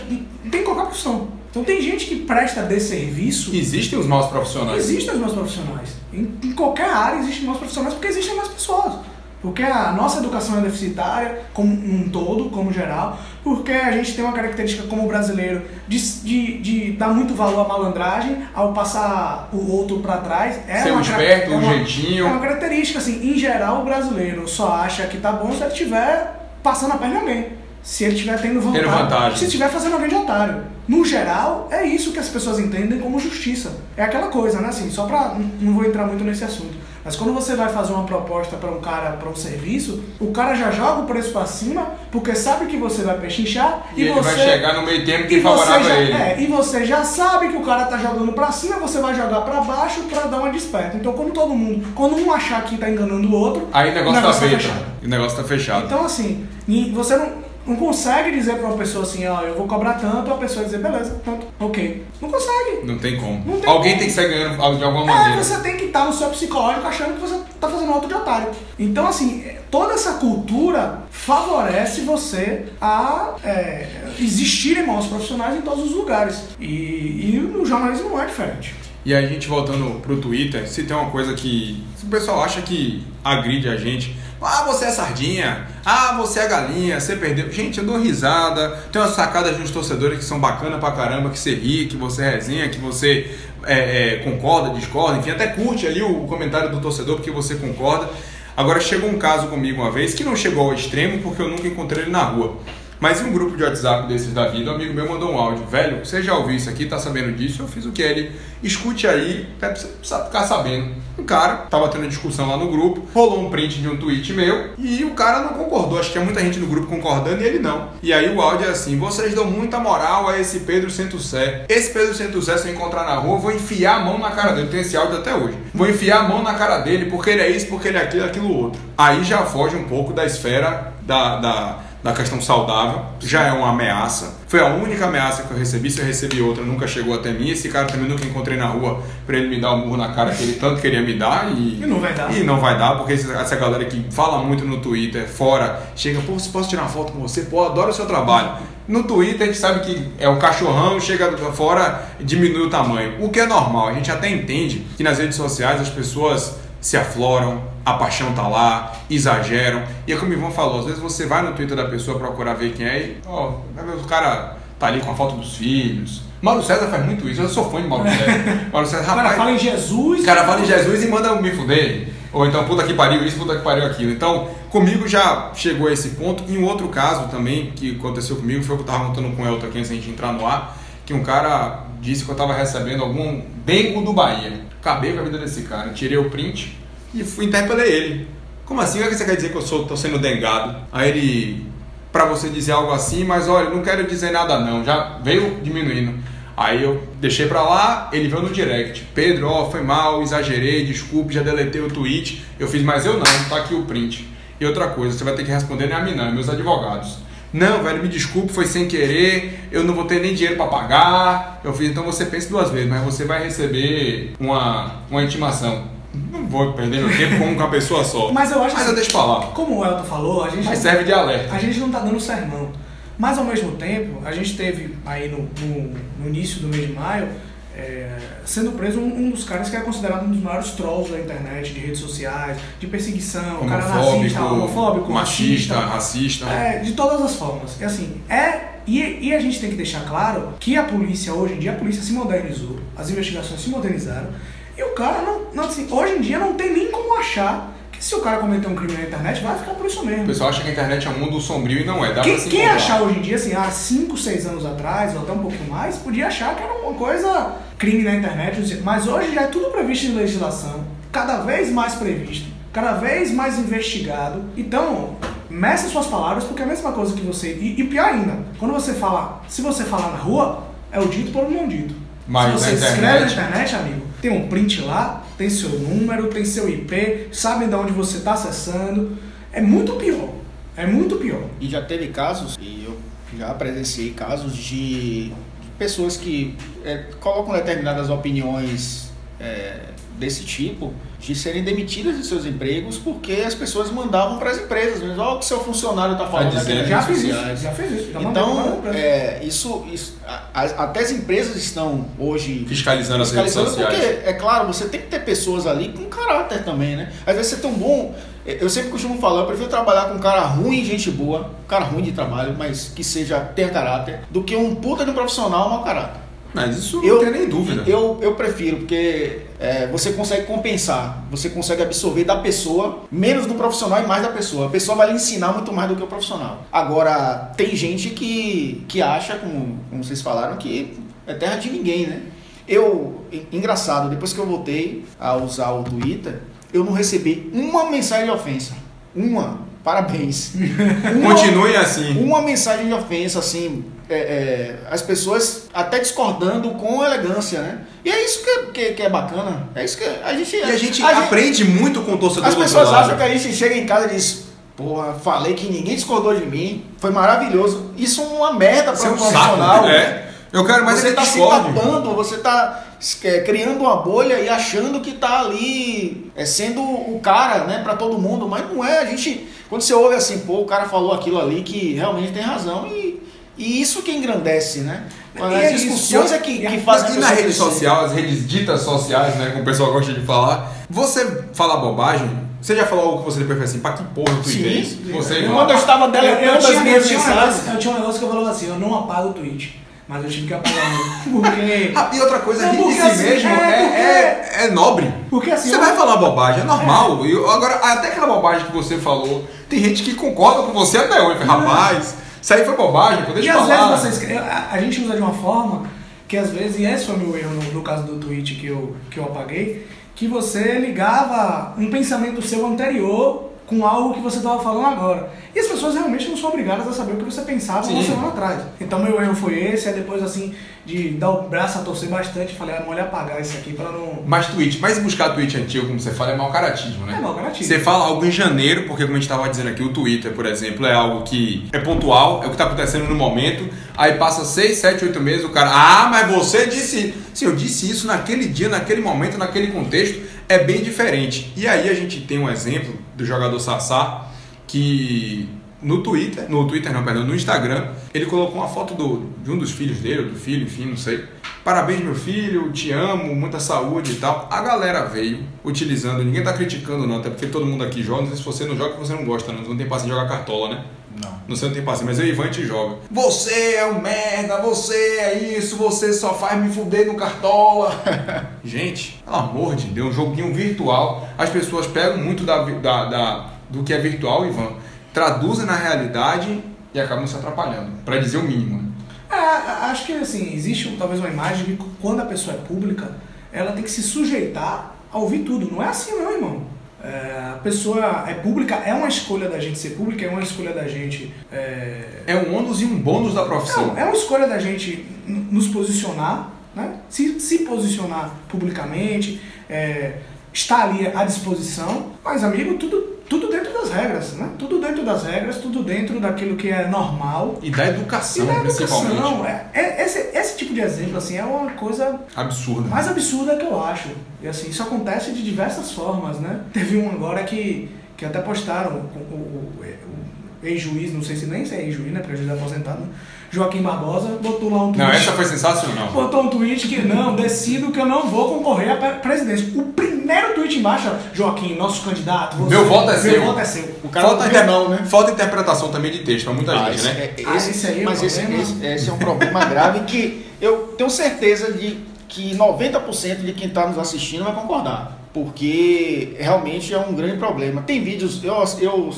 tem em qualquer profissão. Então tem gente que presta desserviço. Existem os maus profissionais. Existem os maus profissionais. Em qualquer área existem maus profissionais porque existem mais pessoas. Porque a nossa educação é deficitária, como um todo, como geral, porque a gente tem uma característica como brasileiro de dar muito valor à malandragem, ao passar o outro para trás. Ser um esperto, um jeitinho. É uma característica, assim, em geral o brasileiro só acha que tá bom se ele estiver passando a perna em alguém. Se ele estiver tendo vantagem. Se estiver fazendo alguém de otário. No geral, é isso que as pessoas entendem como justiça. É aquela coisa, né? Assim, só pra... Não vou entrar muito nesse assunto. Mas quando você vai fazer uma proposta para um cara, para um serviço, o cara já joga o preço para cima, porque sabe que você vai pechinchar e ele vai chegar no meio termo que favorável a ele. E você já sabe que o cara tá jogando para cima, você vai jogar para baixo para dar uma desperta. Então, quando um achar que tá enganando o outro, aí o negócio tá fechado. O negócio tá fechado. Então, assim, você não consegue dizer pra uma pessoa assim, ó, eu vou cobrar tanto, a pessoa dizer, beleza, tanto, ok. Não consegue. Não tem como. Alguém tem que sair ganhando de alguma maneira. Você tem que estar no seu psicológico achando que você tá fazendo auto de otário. Então, assim, toda essa cultura favorece você a existirem maus profissionais em todos os lugares. E no jornalismo não é diferente. E aí, a gente voltando pro Twitter, se tem uma coisa que o pessoal acha que agride a gente, você é sardinha, você é galinha, você perdeu. Gente, eu dou risada, tem umas sacadas de uns torcedores que são bacanas pra caramba, que você ri, que você resenha, que você concorda, discorda, enfim, até curte ali o comentário do torcedor porque você concorda. Agora, chegou um caso comigo uma vez, que não chegou ao extremo porque eu nunca encontrei ele na rua. Mas em um grupo de WhatsApp desses da vida, um amigo meu mandou um áudio. Velho, você já ouviu isso aqui, tá sabendo disso? Eu fiz o que? Ele, escute aí, pra você ficar sabendo. Um cara, tava tendo discussão lá no grupo, rolou um print de um tweet meu e o cara não concordou. Acho que tinha muita gente no grupo concordando e ele não. E aí o áudio é assim: vocês dão muita moral a esse Pedro Centucé. Esse Pedro Centucé, se eu encontrar na rua, eu vou enfiar a mão na cara dele. Tem esse áudio até hoje. Vou enfiar a mão na cara dele porque ele é isso, porque ele é aquilo outro. Aí já foge um pouco da esfera da questão saudável, já é uma ameaça. Foi a única ameaça que eu recebi. Se eu recebi outra, nunca chegou até mim. Esse cara também nunca encontrei na rua pra ele me dar um murro na cara que ele tanto queria me dar. E não vai dar. E não vai dar, porque essa galera que fala muito no Twitter, fora, chega, posso tirar uma foto com você? Adoro o seu trabalho. No Twitter a gente sabe que é um cachorrão, chega fora e diminui o tamanho. O que é normal, a gente até entende que nas redes sociais as pessoas se afloram, a paixão tá lá, exageram. E é como o Ivan falou, às vezes você vai no Twitter da pessoa procurar ver quem é e o cara tá ali com a foto dos filhos. Mauro César faz muito isso, eu sou fã de Mauro César. Mauro César, rapaz, o cara fala em Jesus. O cara fala em Jesus e manda um bifo dele. Ou então, puta que pariu isso, puta que pariu aquilo. Então, comigo já chegou a esse ponto. E um outro caso também que aconteceu comigo foi o que eu tava contando com o Elton aqui antes da gente entrar no ar, que um cara disse que eu tava recebendo algum bengo do Bahia. Acabei com a vida desse cara, tirei o print e interpelei ele. Como assim? O que você quer dizer que eu tô sendo dengado? Aí ele, pra você dizer algo assim, mas olha, não quero dizer nada não, já veio diminuindo. Aí eu deixei pra lá, ele veio no direct. Pedro, foi mal, exagerei, desculpe, já deletei o tweet. Eu fiz, mas eu não, tá aqui o print. E outra coisa, você vai ter que responder, não é a mim não, é meus advogados. Não, velho, me desculpe, foi sem querer, eu não vou ter nem dinheiro pra pagar. Eu fiz, então você pense duas vezes, mas você vai receber uma intimação. Não vou perder meu tempo com uma pessoa só. Mas eu acho que eu deixo pra lá. Como o Elton falou, a gente... Mas serve de alerta. A gente não tá dando sermão. Mas ao mesmo tempo, a gente teve aí no início do mês de maio, sendo preso um dos caras que é considerado um dos maiores trolls da internet, de redes sociais, de perseguição, um cara nazista, homofóbico, machista, racista. De todas as formas. E assim, e a gente tem que deixar claro que a polícia, hoje em dia, a polícia se modernizou, as investigações se modernizaram, e o cara, assim, hoje em dia não tem nem como achar que se o cara cometer um crime na internet, vai ficar por isso mesmo. O pessoal acha que a internet é um mundo sombrio e não é. Quem achar hoje em dia, assim, há 5, 6 anos atrás, ou até um pouquinho mais, podia achar que era uma coisa, crime na internet, mas hoje já é tudo previsto em legislação, cada vez mais previsto, cada vez mais investigado. Então, meça suas palavras, porque é a mesma coisa que você... E pior ainda, quando você fala, se você falar na rua, é o dito por um não dito. Mas se você escreve na internet, amigo, tem um print lá, tem seu número, tem seu IP, sabem de onde você está acessando. É muito pior. É muito pior. E já teve casos, e eu já presenciei casos de pessoas que colocam determinadas opiniões desse tipo de serem demitidas de seus empregos porque as pessoas mandavam para as empresas. Mas olha o que seu funcionário está falando aqui nas redes sociais. Já fez isso. Então, até as empresas estão hoje fiscalizando as redes sociais. Porque, é claro, você tem que ter pessoas ali com caráter também, né? Às vezes você é tão bom... Eu sempre costumo falar, eu prefiro trabalhar com um cara ruim, gente boa, um cara ruim de trabalho, mas que tenha caráter, do que um puta de um profissional mau caráter. Mas isso não tem nem dúvida. Eu prefiro, porque você consegue compensar, você consegue absorver da pessoa, menos do profissional e mais da pessoa. A pessoa vai lhe ensinar muito mais do que o profissional. Agora, tem gente que acha, como vocês falaram, que é terra de ninguém, né? Engraçado, depois que eu voltei a usar o Twitter, eu não recebi uma mensagem de ofensa. Parabéns. Continue assim. Uma mensagem de ofensa, assim, as pessoas até discordando com elegância, né? E é isso que é bacana. É isso que a gente aprende muito com o torcedor. As pessoas acham que a gente chega em casa e diz: porra, falei que ninguém discordou de mim, foi maravilhoso. Isso é uma merda para um profissional. Eu quero mais você está se tapando, você está criando uma bolha e achando que está ali sendo o cara, né, para todo mundo, mas não é. Quando você ouve assim, pô, o cara falou aquilo ali que realmente tem razão, e isso que engrandece, né? As discussões que fazem. E na rede social, as redes ditas sociais, né, como o pessoal gosta de falar, você fala bobagem. Você já falou algo que você depois fez assim, pra que porra tu fez? Quando eu estava deletando as minhas mensagens. Eu tinha um negócio que eu falava assim: eu não apago o tweet. Mas eu tive que apagar porque... E outra coisa, rir de si mesmo é nobre. Porque assim... Você vai falar bobagem, é normal. Agora, até aquela bobagem que você falou, tem gente que concorda com você até hoje. Rapaz, isso aí foi bobagem, deixa eu falar. Às vezes a gente usa de uma forma que às vezes, e esse foi o meu erro no caso do tweet que eu apaguei, que você ligava um pensamento seu anterior com algo que você estava falando agora. E as pessoas realmente não são obrigadas a saber o que você pensava uma semana atrás. Então meu erro foi esse, aí depois assim, de dar o braço a torcer bastante, falei, melhor apagar isso aqui para não... Mas buscar tweet antigo, como você fala, é mau caratismo, né? É mau caratismo. Você fala algo em janeiro, porque como a gente estava dizendo aqui, o Twitter, por exemplo, é algo que é pontual, é o que está acontecendo no momento, aí passa 6, 7, 8 meses, o cara, mas você disse... Sim, eu disse isso naquele dia, naquele momento, naquele contexto, é bem diferente. E aí a gente tem um exemplo do jogador Sassá, que no Instagram, ele colocou uma foto de um dos filhos dele, ou do filho, enfim, não sei. Parabéns, meu filho, te amo, muita saúde e tal. A galera veio utilizando, ninguém tá criticando não, até porque todo mundo aqui joga, não sei se você não joga, você não gosta, não tem paciência de jogar cartola, né? Não sei, não tem paciência, mas eu e Ivan te joga. Você é um merda, você é isso, você só faz me fuder no cartola. Gente, pelo amor de Deus, um joguinho virtual, as pessoas pegam muito do que é virtual, Ivan, traduzem na realidade e acabam se atrapalhando, para dizer o mínimo. Acho que assim, existe talvez uma imagem de que quando a pessoa é pública, ela tem que se sujeitar a ouvir tudo. Não é assim não, irmão. A pessoa é pública, é uma escolha da gente ser pública, é uma escolha da gente... É um ônus e um bônus da profissão. Não, é uma escolha da gente nos posicionar, né? Se posicionar publicamente, estar ali à disposição, mas amigo, tudo dentro das regras, né? Tudo dentro das regras, tudo dentro daquilo que é normal. E da educação, principalmente. Esse tipo de exemplo, assim, é uma coisa... absurda. Mais absurda que eu acho. E assim, isso acontece de diversas formas, né? Teve um agora que até postaram o ex-juiz, não sei se nem é ex-juiz, né? Porque o juiz é aposentado, Joaquim Barbosa, botou lá um tweet. Não, essa foi sensacional. Botou um tweet que decido que eu não vou concorrer à presidência. O primeiro tweet embaixo, Joaquim, nosso candidato. Meu voto é seu. Meu voto é seu. O cara não, né? Falta interpretação também de texto pra muita gente, né? Esse é um problema grave que eu tenho certeza de que 90% de quem está nos assistindo vai concordar. Porque realmente é um grande problema. Tem vídeos, eu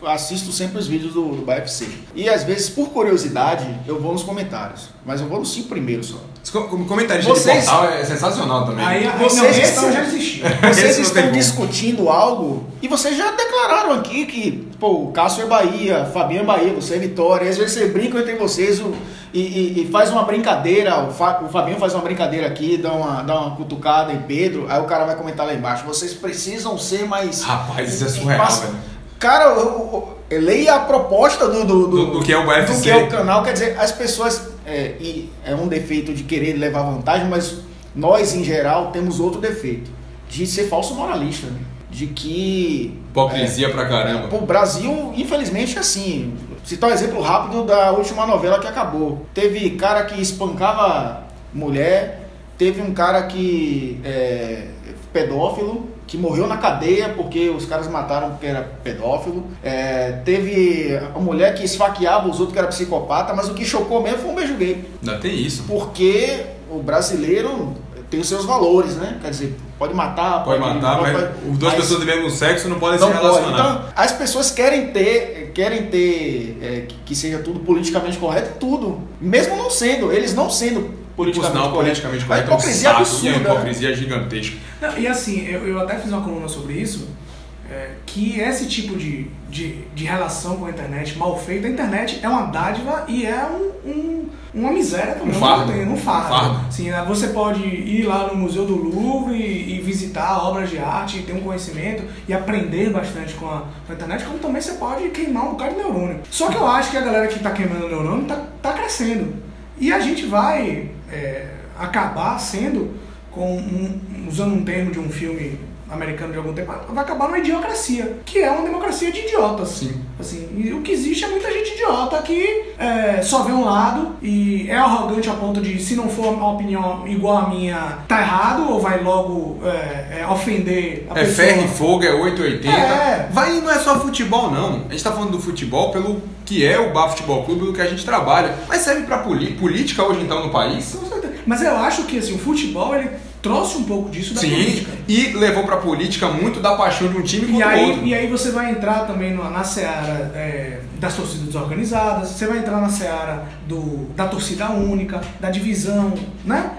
assisto sempre os vídeos do BFC. E às vezes, por curiosidade, eu vou nos comentários. Mas eu vou nos 5 primeiros só. Comentarista de portal é sensacional também. Vocês já existiam. Vocês estão discutindo algo e vocês já declararam aqui que o Cássio é Bahia, Fabinho é Bahia, você é Vitória. E às vezes você brinca entre vocês e faz uma brincadeira. O Fabinho faz uma brincadeira aqui, dá uma cutucada em Pedro. Aí o cara vai comentar lá embaixo. Vocês precisam ser mais... Rapaz, isso é surreal, velho. Cara, leia a proposta do que é o UFC. Do que é o canal. Quer dizer, as pessoas... é um defeito de querer levar vantagem, mas nós, em geral, temos outro defeito. de ser falso moralista, né? De que... Hipocrisia pra caramba. O Brasil, infelizmente, é assim. Citar um exemplo rápido da última novela que acabou. Teve cara que espancava mulher, teve um cara que pedófilo, que morreu na cadeia porque os caras mataram porque era pedófilo. Teve uma mulher que esfaqueava os outros que era psicopata, mas o que chocou mesmo foi um beijo gay. Ainda tem isso. Porque o brasileiro tem os seus valores, né? Quer dizer, pode matar, mas duas pessoas do mesmo sexo não podem se relacionar. Então, as pessoas querem ter que seja tudo politicamente correto, tudo. Mesmo não sendo, eles não sendo politicamente correto. A hipocrisia absurda. A hipocrisia gigantesca. Não, e assim, eu até fiz uma coluna sobre isso, que esse tipo de relação com a internet mal feita, a internet é uma dádiva e é uma miséria também. Um fardo. Assim, você pode ir lá no Museu do Louvre e visitar obras de arte, ter um conhecimento e aprender bastante com a internet, como também você pode queimar um bocado de neurônio. Só que eu acho que a galera que está queimando o neurônio tá crescendo. E a gente vai acabar sendo, usando um termo de um filme americano de algum tempo, vai acabar numa idiocracia, que é uma democracia de idiotas. Sim. Assim, e o que existe é muita gente idiota que só vê um lado e é arrogante a ponto de, se não for uma opinião igual a minha, tá errado, ou vai logo ofender a pessoa. Ferro e fogo, 880. Vai, não é só futebol, não. A gente tá falando do futebol pelo que é o Bar Futebol Clube, pelo que a gente trabalha. Mas serve pra política hoje, então, no país? Mas eu acho que assim, o futebol, ele trouxe um pouco disso da política. E levou pra política muito da paixão de um time contra o outro. E aí você vai entrar também na seara das torcidas desorganizadas, você vai entrar na seara da torcida única, da divisão, né,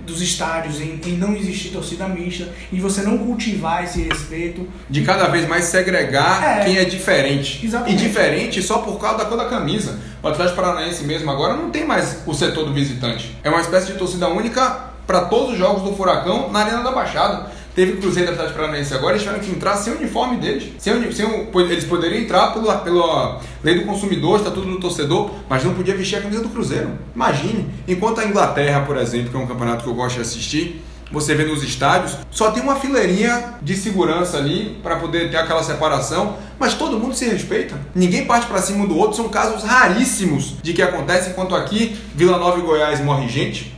dos estádios em não existir torcida mista, e você não cultivar esse respeito. De cada vez mais segregar quem é diferente. Exatamente. E diferente só por causa da cor da camisa. O Atlético Paranaense mesmo agora não tem mais o setor do visitante. É uma espécie de torcida única para todos os jogos do Furacão na Arena da Baixada. Teve Cruzeiro e Atlético Paranaense agora, eles tiveram que entrar sem o uniforme deles. Eles poderiam entrar pela lei do consumidor, estatuto do torcedor, mas não podia vestir a camisa do Cruzeiro. Imagine. Enquanto a Inglaterra, por exemplo, que é um campeonato que eu gosto de assistir, você vê nos estádios, só tem uma fileirinha de segurança ali para poder ter aquela separação, mas todo mundo se respeita. Ninguém parte para cima do outro, são casos raríssimos de que acontece, enquanto aqui, Vila Nova e Goiás morre gente,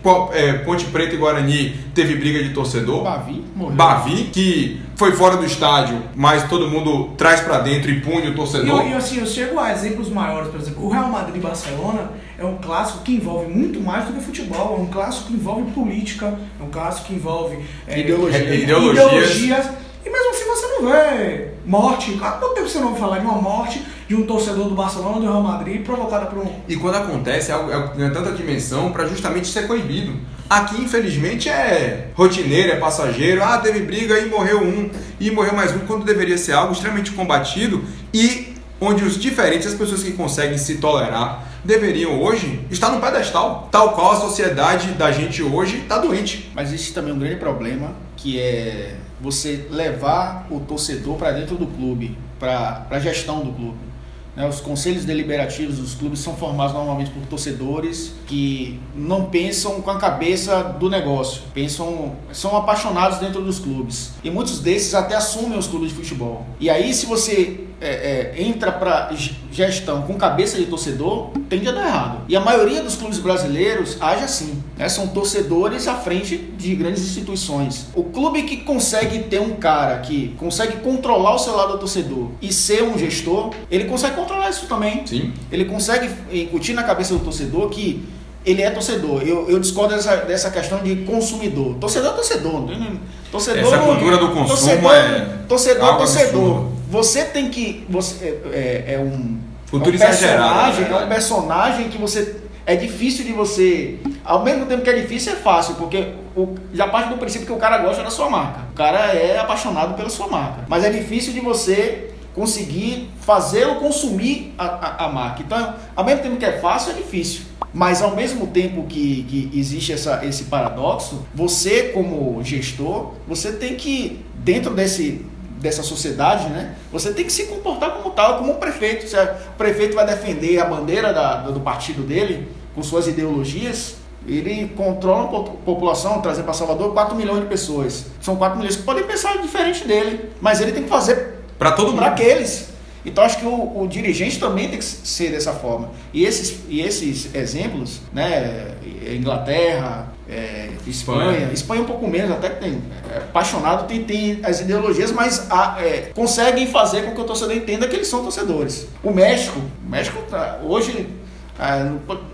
Ponte Preta e Guarani teve briga de torcedor. Bavi, que foi fora do estádio, mas todo mundo traz para dentro e pune o torcedor. E assim, eu chego a exemplos maiores, por exemplo, o Real Madrid e Barcelona é um clássico que envolve muito mais do que futebol, é um clássico que envolve política, é um clássico que envolve ideologias. E mesmo assim você não vê morte. Há quanto tempo você não vai falar de uma morte de um torcedor do Barcelona ou do Real Madrid provocada por um... E quando acontece, é tanta dimensão para justamente ser coibido. Aqui, infelizmente, é rotineiro, é passageiro. Teve briga e morreu um, e morreu mais um, quando deveria ser algo extremamente combatido e onde os diferentes, as pessoas que conseguem se tolerar, deveriam hoje estar no pedestal, tal qual a sociedade da gente hoje está doente. Mas existe também um grande problema, que é você levar o torcedor para dentro do clube, para a gestão do clube. Os conselhos deliberativos dos clubes são formados normalmente por torcedores que não pensam com a cabeça do negócio, são apaixonados dentro dos clubes. E muitos desses até assumem os clubes de futebol. E aí, se você entra para gestão com cabeça de torcedor, tende a dar errado. E a maioria dos clubes brasileiros age assim, né? São torcedores à frente de grandes instituições. O clube que consegue ter um cara que consegue controlar o seu lado do torcedor e ser um gestor, ele consegue controlar isso também. Sim. Ele consegue incutir na cabeça do torcedor que ele é torcedor. Eu discordo dessa questão de consumidor. Torcedor é torcedor. Essa cultura do consumo torcedor. Você tem que... é um personagem que você... É difícil de você... Ao mesmo tempo que é difícil, é fácil, porque já parte do princípio que o cara gosta da sua marca. O cara é apaixonado pela sua marca. Mas é difícil de você conseguir fazê-lo consumir a marca. Então, ao mesmo tempo que é fácil, é difícil. Mas ao mesmo tempo que existe esse paradoxo, você como gestor, você tem que, dentro dessa sociedade, né, você tem que se comportar como tal, como um prefeito. Se o prefeito vai defender a bandeira do partido dele, com suas ideologias, Ele controla a população, trazer para Salvador 4 milhões de pessoas. São 4 milhões que podem pensar diferente dele, mas ele tem que fazer para todo mundo. Para aqueles. Então acho que o dirigente também tem que ser dessa forma. E esses exemplos, né, Inglaterra, Espanha um pouco menos, até que tem apaixonado, tem as ideologias, mas conseguem fazer com que o torcedor entenda que eles são torcedores. O México hoje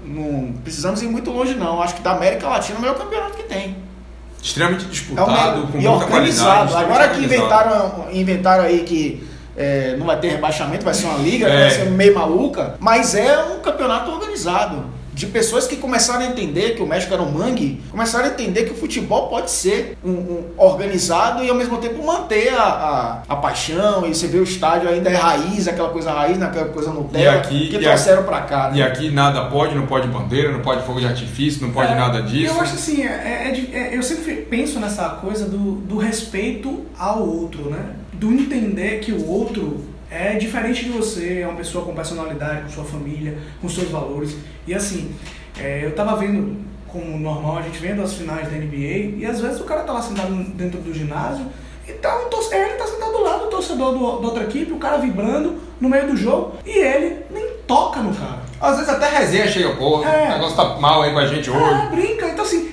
não precisamos ir muito longe não. Acho que da América Latina é o melhor campeonato que tem. Extremamente disputado, com muita organizado. qualidade. Agora que inventaram aí que não vai ter rebaixamento, vai ser uma liga, vai ser meio maluca, mas é um campeonato organizado. De pessoas que começaram a entender que o México era um mangue, começaram a entender que o futebol pode ser um organizado e ao mesmo tempo manter a paixão, e você vê o estádio ainda é raiz, aquela coisa raiz, aquela coisa Nutella, que trouxeram pra cá. Né? E aqui nada pode, não pode bandeira, não pode fogo de artifício, não pode nada disso. Eu acho assim, eu sempre penso nessa coisa do respeito ao outro, né? Do entender que o outro é diferente de você, é uma pessoa com personalidade, com sua família, com seus valores. E assim, eu tava vendo, como normal, a gente vendo as finais da NBA, e às vezes o cara tá lá sentado dentro do ginásio, e ele tá sentado do lado do torcedor da outra equipe, o cara vibrando no meio do jogo, e ele nem toca no cara. Às vezes até resenha chega, pô, o negócio tá mal aí com a gente hoje. Brinca, então assim,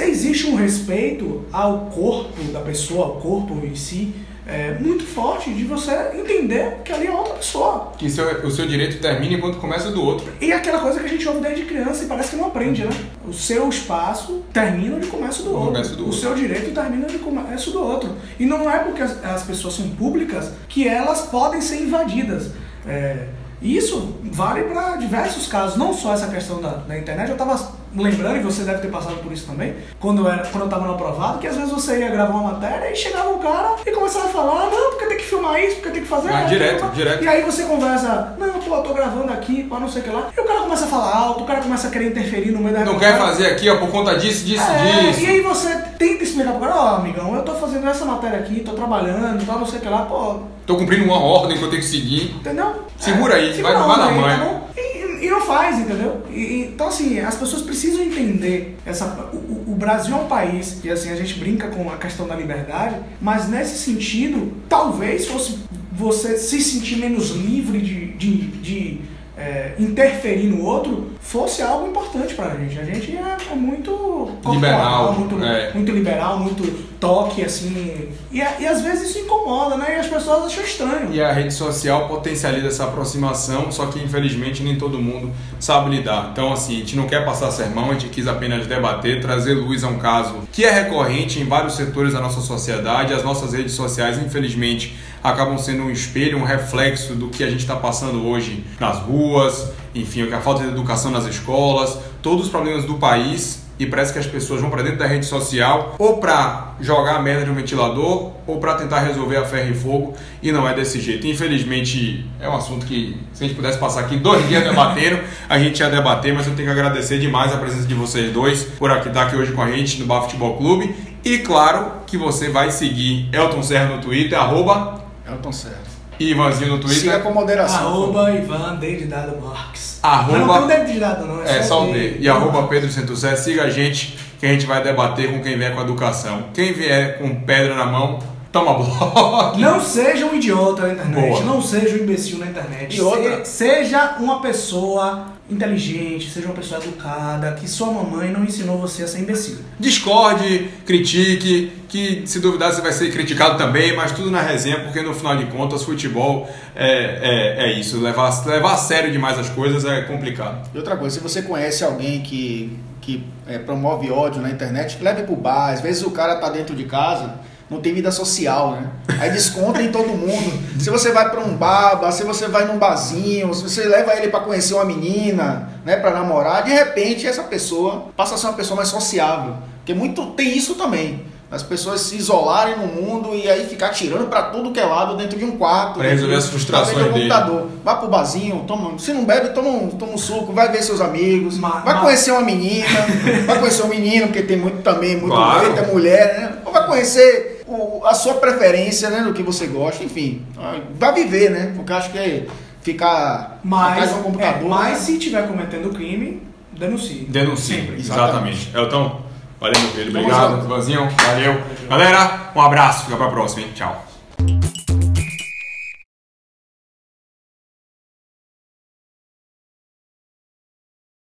existe um respeito ao corpo da pessoa, ao corpo em si, muito forte, de você entender que ali é outra pessoa. Que o seu direito termina enquanto começa do outro. E aquela coisa que a gente ouve desde criança e parece que não aprende, né? O seu espaço termina onde começa do outro. O seu direito termina onde começa do outro. E não é porque as pessoas são públicas que elas podem ser invadidas. Isso vale para diversos casos, não só essa questão da internet. Eu estava lembrando, e você deve ter passado por isso também, quando eu estava no aprovado, que às vezes você ia gravar uma matéria e chegava um cara e começava a falar, não, porque tem que filmar isso, porque tem que fazer direto. E aí você conversa, não, pô, eu tô gravando aqui, pô, não sei o que lá. E o cara começa a falar alto, o cara começa a querer interferir no meio da reportagem. Não quer fazer aqui, ó, por conta disso. E aí você tenta explicar pro cara, amigão, eu tô fazendo essa matéria aqui, tô trabalhando, tal, não sei o que lá, pô. Tô cumprindo uma ordem que eu tenho que seguir. Entendeu? Segura aí, vai na manha. Tá, e não faz, entendeu? Então, assim, as pessoas precisam entender o Brasil é um país, e assim, a gente brinca com a questão da liberdade, mas nesse sentido, talvez fosse você se sentir menos livre de interferir no outro, fosse algo importante pra gente. A gente é muito liberal, muito liberal, muito toque, assim, e às vezes isso incomoda, né? E as pessoas acham estranho. E a rede social potencializa essa aproximação, só que infelizmente nem todo mundo sabe lidar. Então, assim, a gente não quer passar sermão, a gente quis apenas debater, trazer luz a um caso que é recorrente em vários setores da nossa sociedade. As nossas redes sociais, infelizmente, acabam sendo um espelho, um reflexo do que a gente está passando hoje nas ruas, enfim, a falta de educação nas escolas, todos os problemas do país, e parece que as pessoas vão para dentro da rede social ou para jogar a merda de um ventilador ou para tentar resolver a ferro e fogo, e não é desse jeito. Infelizmente, é um assunto que, se a gente pudesse passar aqui 2 dias debatendo, a gente ia debater, mas eu tenho que agradecer demais a presença de vocês dois por estar aqui hoje com a gente no Bar Futebol Clube, e claro que você vai seguir Elton Serra no Twitter, Elton Serra. E Ivanzinho no Twitter. Siga com moderação. Ivan David Dado Marques. Mas não tem o David Dado, não. É só o D. E Pedro Centosé. Siga a gente, que a gente vai debater com quem vier com educação. Quem vier com pedra na mão, toma bloco. Não seja um idiota na internet. Boa. Não seja um imbecil na internet. E outra? Seja uma pessoa inteligente, seja uma pessoa educada, que sua mamãe não ensinou você a ser imbecil. Discorde, critique, que se duvidar você vai ser criticado também, mas tudo na resenha, porque no final de contas futebol é isso, levar a sério demais as coisas é complicado. E outra coisa, se você conhece alguém que promove ódio na internet, leve pro bar. Às vezes o cara tá dentro de casa, não tem vida social, né? Aí desconta em todo mundo. Se você vai para um bar, se você vai num barzinho, se você leva ele para conhecer uma menina, né, para namorar, de repente essa pessoa passa a ser uma pessoa mais sociável. Porque tem isso também. As pessoas se isolarem no mundo e aí ficar tirando para tudo que é lado dentro de um quarto. Para resolver as frustrações dele. Vai pro barzinho, se não bebe, toma um suco, vai ver seus amigos, vai conhecer uma menina, vai conhecer um menino, porque tem muito claro. Jeito, é mulher, né? Ou vai conhecer a sua preferência, né, do que você gosta, enfim. Vai viver, né? Porque acho que ficar atrás de um computador... Mas se estiver cometendo crime, denuncie. Denuncie, exatamente. Elton, valeu, meu filho. Obrigado. Ivanzinho, valeu. Galera, um abraço. Fica pra próxima, hein? Tchau.